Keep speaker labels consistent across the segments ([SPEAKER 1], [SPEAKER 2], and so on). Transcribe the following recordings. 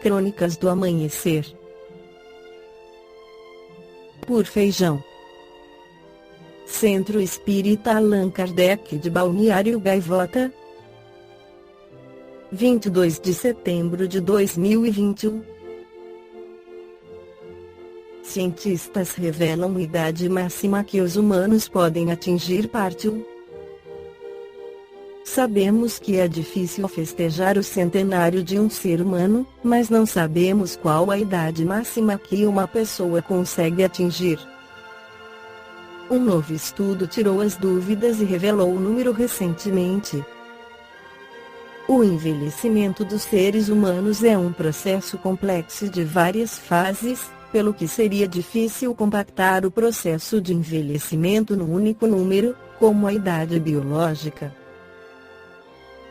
[SPEAKER 1] Crônicas do Amanhecer. Por Feijão. Centro Espírita Allan Kardec de Balneário Gaivota, 22 de setembro de 2021. Cientistas revelam a idade máxima que os humanos podem atingir. Parte 1. Sabemos que é difícil festejar o centenário de um ser humano, mas não sabemos qual a idade máxima que uma pessoa consegue atingir. Um novo estudo tirou as dúvidas e revelou o número recentemente. O envelhecimento dos seres humanos é um processo complexo de várias fases, pelo que seria difícil compactar o processo de envelhecimento num único número, como a idade biológica.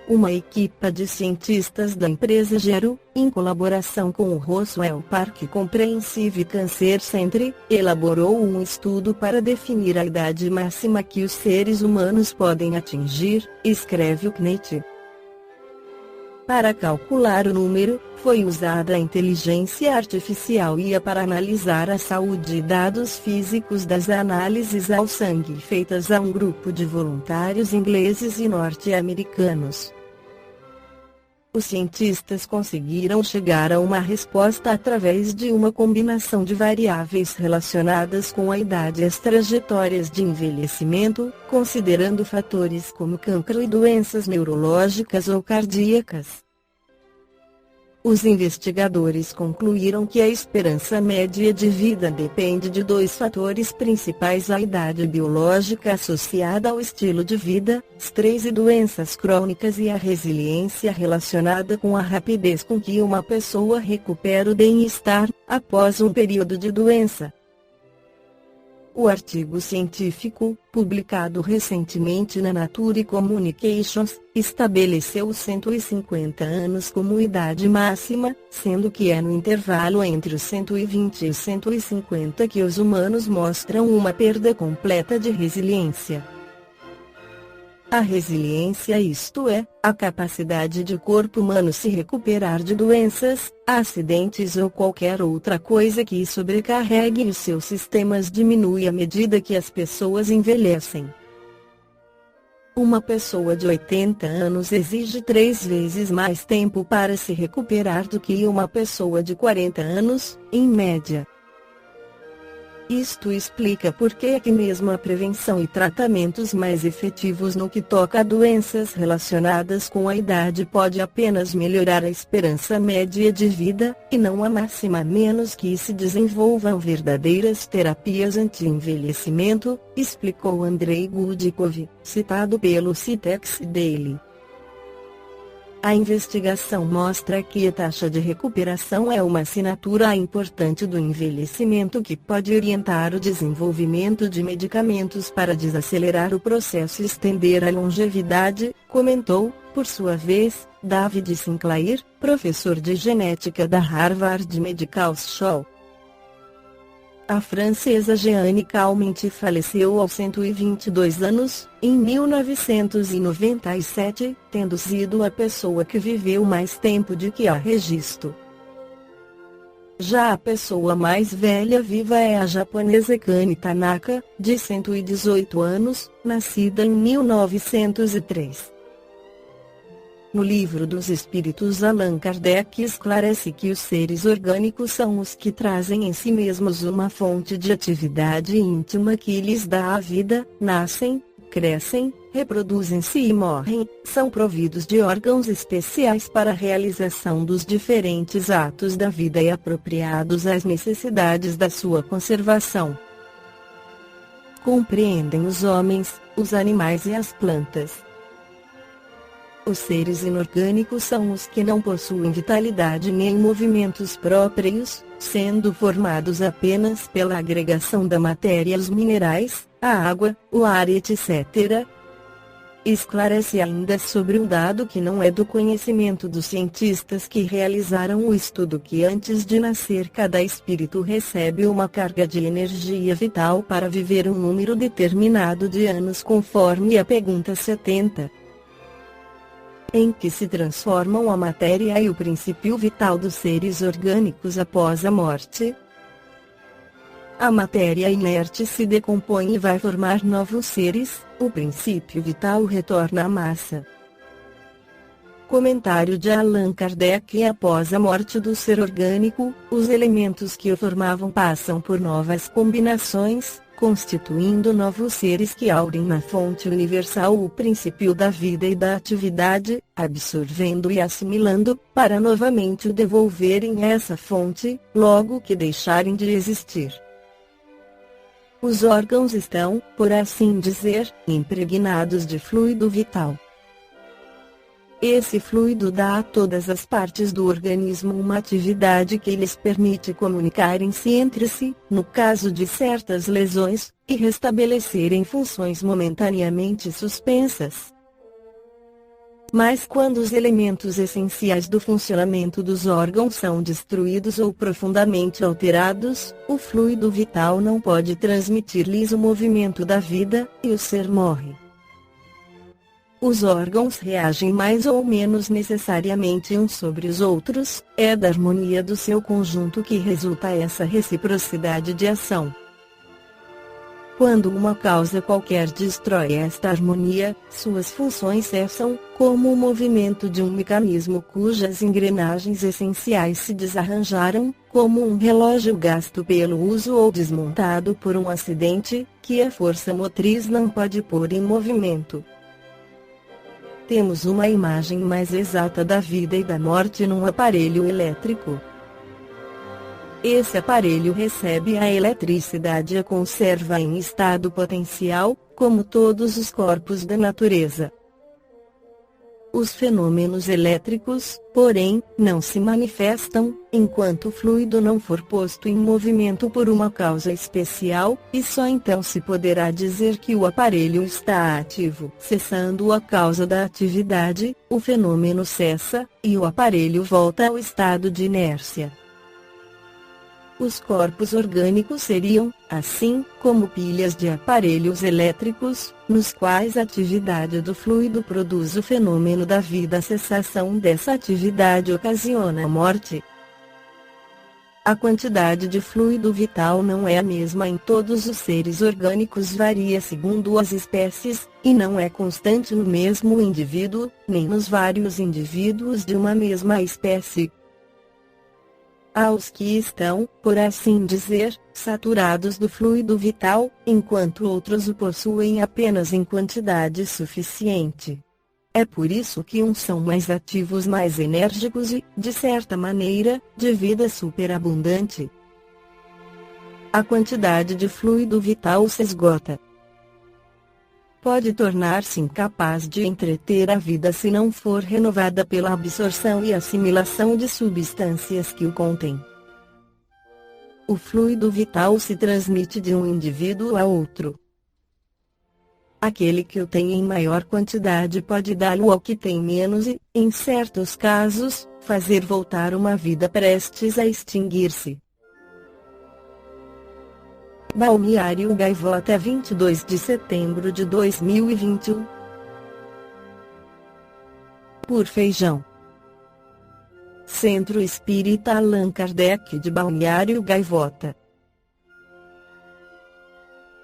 [SPEAKER 1] Uma equipe de cientistas da empresa Gero, em colaboração com o Roswell Park Comprehensive Cancer Center, elaborou um estudo para definir a idade máxima que os seres humanos podem atingir, escreve o CNET. Para calcular o número, foi usada a inteligência artificial IA para analisar a saúde e dados físicos das análises ao sangue feitas a um grupo de voluntários ingleses e norte-americanos. Os cientistas conseguiram chegar a uma resposta através de uma combinação de variáveis relacionadas com a idade e as trajetórias de envelhecimento, considerando fatores como cancro e doenças neurológicas ou cardíacas. Os investigadores concluíram que a esperança média de vida depende de dois fatores principais: a idade biológica associada ao estilo de vida, estresse e doenças crônicas, e a resiliência relacionada com a rapidez com que uma pessoa recupera o bem-estar, após um período de doença. O artigo científico, publicado recentemente na Nature Communications, estabeleceu os 150 anos como idade máxima, sendo que é no intervalo entre os 120 e os 150 que os humanos mostram uma perda completa de resiliência. A resiliência, isto é, a capacidade de o corpo humano se recuperar de doenças, acidentes ou qualquer outra coisa que sobrecarregue os seus sistemas, diminui à medida que as pessoas envelhecem. Uma pessoa de 80 anos exige 3 vezes mais tempo para se recuperar do que uma pessoa de 40 anos, em média. Isto explica por que é que mesmo a prevenção e tratamentos mais efetivos no que toca a doenças relacionadas com a idade pode apenas melhorar a esperança média de vida, e não a máxima, a menos que se desenvolvam verdadeiras terapias anti-envelhecimento, explicou Andrei Gudikov, citado pelo Citex Daily. A investigação mostra que a taxa de recuperação é uma assinatura importante do envelhecimento que pode orientar o desenvolvimento de medicamentos para desacelerar o processo e estender a longevidade, comentou, por sua vez, David Sinclair, professor de genética da Harvard Medical School. A francesa Jeanne Calment faleceu aos 122 anos, em 1997, tendo sido a pessoa que viveu mais tempo de que há registro. Já a pessoa mais velha viva é a japonesa Kani Tanaka, de 118 anos, nascida em 1903. No Livro dos Espíritos, Allan Kardec esclarece que os seres orgânicos são os que trazem em si mesmos uma fonte de atividade íntima que lhes dá a vida, nascem, crescem, reproduzem-se e morrem, são providos de órgãos especiais para a realização dos diferentes atos da vida e apropriados às necessidades da sua conservação. Compreendem os homens, os animais e as plantas. Os seres inorgânicos são os que não possuem vitalidade nem movimentos próprios, sendo formados apenas pela agregação da matéria, os minerais, a água, o ar, etc. Esclarece ainda sobre um dado que não é do conhecimento dos cientistas que realizaram o estudo, que antes de nascer cada espírito recebe uma carga de energia vital para viver um número determinado de anos, conforme a pergunta 70. em que se transformam a matéria e o princípio vital dos seres orgânicos após a morte. A matéria inerte se decompõe e vai formar novos seres, o princípio vital retorna à massa. Comentário de Allan Kardec. Após a morte do ser orgânico, os elementos que o formavam passam por novas combinações, constituindo novos seres que aurem na fonte universal o princípio da vida e da atividade, absorvendo e assimilando, para novamente o devolverem a essa fonte, logo que deixarem de existir. Os órgãos estão, por assim dizer, impregnados de fluido vital. Esse fluido dá a todas as partes do organismo uma atividade que lhes permite comunicarem-se entre si, no caso de certas lesões, e restabelecerem funções momentaneamente suspensas. Mas quando os elementos essenciais do funcionamento dos órgãos são destruídos ou profundamente alterados, o fluido vital não pode transmitir-lhes o movimento da vida, e o ser morre. Os órgãos reagem mais ou menos necessariamente uns sobre os outros, é da harmonia do seu conjunto que resulta essa reciprocidade de ação. Quando uma causa qualquer destrói esta harmonia, suas funções cessam, como o movimento de um mecanismo cujas engrenagens essenciais se desarranjaram, como um relógio gasto pelo uso ou desmontado por um acidente, que a força motriz não pode pôr em movimento. Temos uma imagem mais exata da vida e da morte num aparelho elétrico. Esse aparelho recebe a eletricidade e a conserva em estado potencial, como todos os corpos da natureza. Os fenômenos elétricos, porém, não se manifestam, enquanto o fluido não for posto em movimento por uma causa especial, e só então se poderá dizer que o aparelho está ativo. Cessando a causa da atividade, o fenômeno cessa, e o aparelho volta ao estado de inércia. Os corpos orgânicos seriam, assim, como pilhas de aparelhos elétricos, nos quais a atividade do fluido produz o fenômeno da vida. A cessação dessa atividade ocasiona a morte. A quantidade de fluido vital não é a mesma em todos os seres orgânicos, varia segundo as espécies, e não é constante no mesmo indivíduo, nem nos vários indivíduos de uma mesma espécie. Há os que estão, por assim dizer, saturados do fluido vital, enquanto outros o possuem apenas em quantidade suficiente. É por isso que uns são mais ativos, mais enérgicos e, de certa maneira, de vida superabundante. A quantidade de fluido vital se esgota. Pode tornar-se incapaz de entreter a vida se não for renovada pela absorção e assimilação de substâncias que o contêm. O fluido vital se transmite de um indivíduo a outro. Aquele que o tem em maior quantidade pode dá-lo ao que tem menos e, em certos casos, fazer voltar uma vida prestes a extinguir-se. Balneário Gaivota, 22 de setembro de 2021. Por Feijão. Centro Espírita Allan Kardec de Balneário Gaivota.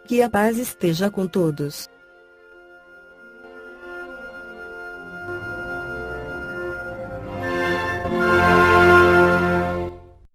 [SPEAKER 1] Que a paz esteja com todos.